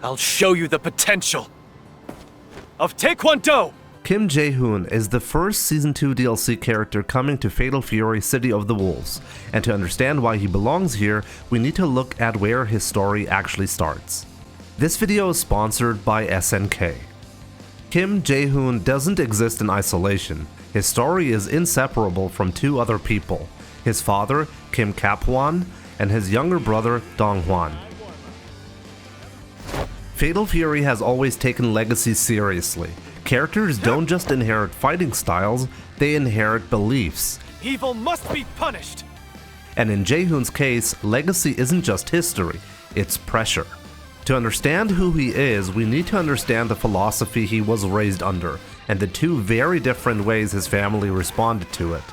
I'll show you the potential of Taekwondo! Kim Jae Hoon is the first Season 2 DLC character coming to Fatal Fury City of the Wolves, and to understand why he belongs here, we need to look at where his story actually starts. This video is sponsored by SNK. Kim Jae Hoon doesn't exist in isolation. His story is inseparable from two other people, his father, Kim Kaphwan, and his younger brother, Hwan. Fatal Fury has always taken legacy seriously. Characters don't just inherit fighting styles, they inherit beliefs. Evil must be punished! And in Jae Hoon's case, legacy isn't just history, it's pressure. To understand who he is, we need to understand the philosophy he was raised under, and the two very different ways his family responded to it.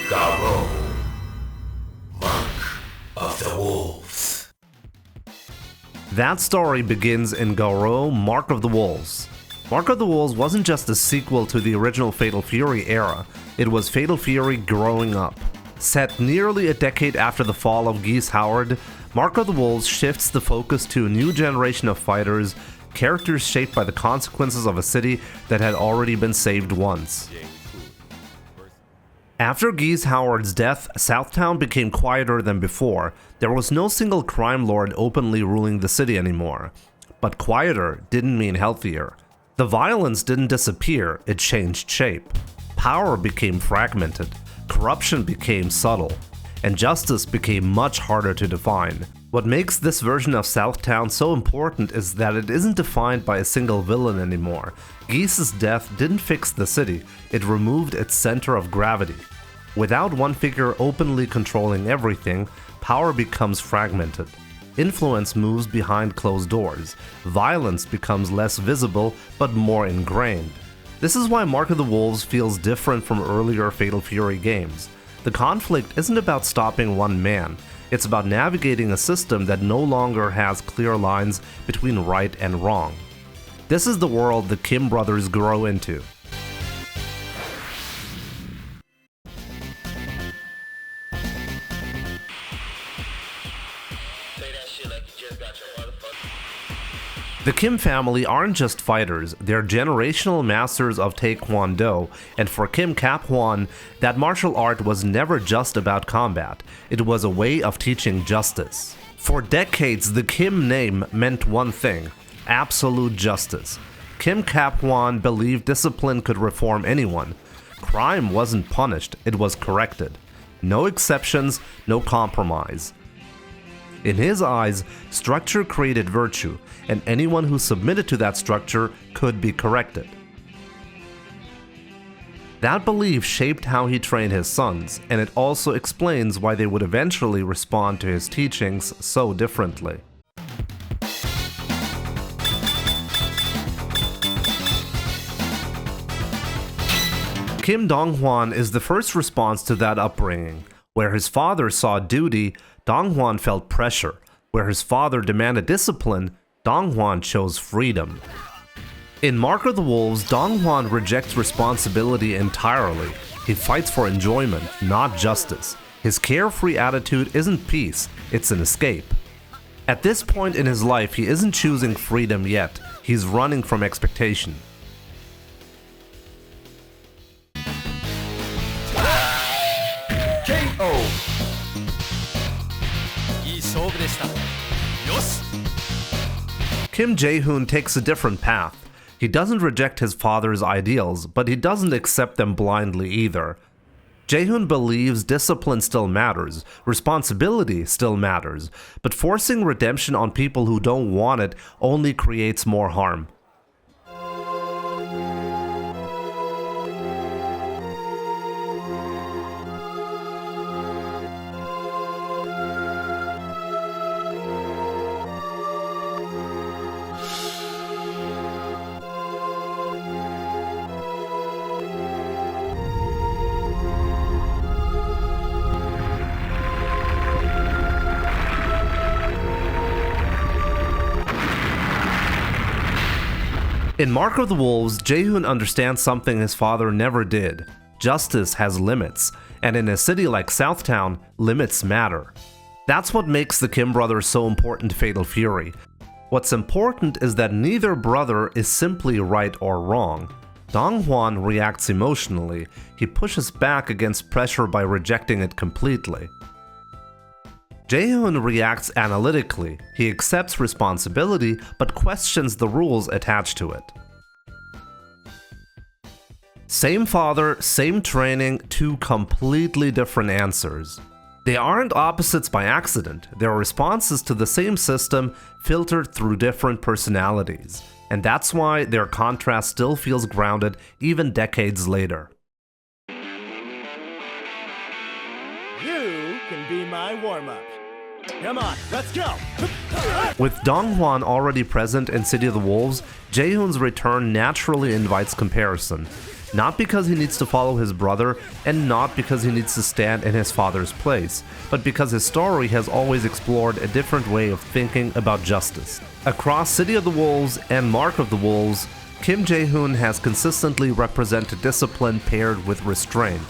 Garou, Mark of the Wolves. That story begins in Garou, Mark of the Wolves. Mark of the Wolves wasn't just a sequel to the original Fatal Fury era, it was Fatal Fury growing up. Set nearly a decade after the fall of Geese Howard, Mark of the Wolves shifts the focus to a new generation of fighters, characters shaped by the consequences of a city that had already been saved once. After Geese Howard's death, Southtown became quieter than before. There was no single crime lord openly ruling the city anymore. But quieter didn't mean healthier. The violence didn't disappear, it changed shape. Power became fragmented, corruption became subtle, and justice became much harder to define. What makes this version of Southtown so important is that it isn't defined by a single villain anymore. Geese's death didn't fix the city, it removed its center of gravity. Without one figure openly controlling everything, power becomes fragmented. Influence moves behind closed doors. Violence becomes less visible but more ingrained. This is why Mark of the Wolves feels different from earlier Fatal Fury games. The conflict isn't about stopping one man. It's about navigating a system that no longer has clear lines between right and wrong. This is the world the Kim brothers grow into. The Kim family aren't just fighters, they're generational masters of Taekwondo, and for Kim Kaphwan, that martial art was never just about combat, it was a way of teaching justice. For decades, the Kim name meant one thing: absolute justice. Kim Kaphwan believed discipline could reform anyone. Crime wasn't punished, it was corrected. No exceptions, no compromise. In his eyes, structure created virtue, and anyone who submitted to that structure could be corrected. That belief shaped how he trained his sons, and it also explains why they would eventually respond to his teachings so differently. Kim Dong-hwan is the first response to that upbringing. Where his father saw duty, Dong-hwan felt pressure. Where his father demanded discipline, Dong-hwan chose freedom. In Mark of the Wolves, Dong-hwan rejects responsibility entirely. He fights for enjoyment, not justice. His carefree attitude isn't peace, it's an escape. At this point in his life, he isn't choosing freedom yet, he's running from expectation. Kim Jae Hoon takes a different path. He doesn't reject his father's ideals, but he doesn't accept them blindly either. Jae Hoon believes discipline still matters, responsibility still matters, but forcing redemption on people who don't want it only creates more harm. In Mark of the Wolves, Jae Hoon understands something his father never did. Justice has limits, and in a city like Southtown, limits matter. That's what makes the Kim brothers so important to Fatal Fury. What's important is that neither brother is simply right or wrong. Hwan reacts emotionally. He pushes back against pressure by rejecting it completely. Jae Hoon reacts analytically. He accepts responsibility but questions the rules attached to it. Same father, same training, two completely different answers. They aren't opposites by accident, they're responses to the same system filtered through different personalities. And that's why their contrast still feels grounded even decades later. You can be my warm-up. Come on, let's go! With Hwan already present in City of the Wolves, Jae Hoon's return naturally invites comparison. Not because he needs to follow his brother, and not because he needs to stand in his father's place, but because his story has always explored a different way of thinking about justice. Across City of the Wolves and Mark of the Wolves, Kim Jae Hoon has consistently represented discipline paired with restraint,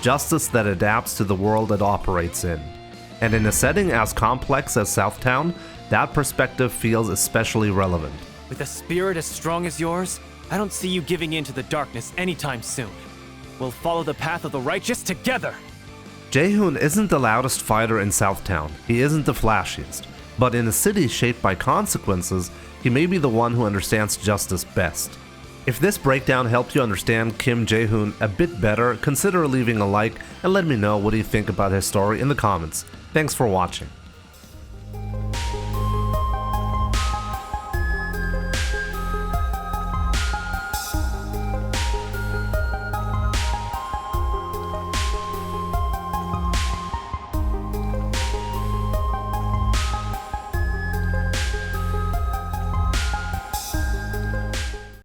justice that adapts to the world it operates in. And in a setting as complex as Southtown, that perspective feels especially relevant. With a spirit as strong as yours, I don't see you giving in to the darkness anytime soon. We'll follow the path of the righteous together! Jae Hoon isn't the loudest fighter in Southtown, he isn't the flashiest, but in a city shaped by consequences, he may be the one who understands justice best. If this breakdown helped you understand Kim Jae Hoon a bit better, consider leaving a like and let me know what you think about his story in the comments. Thanks for watching.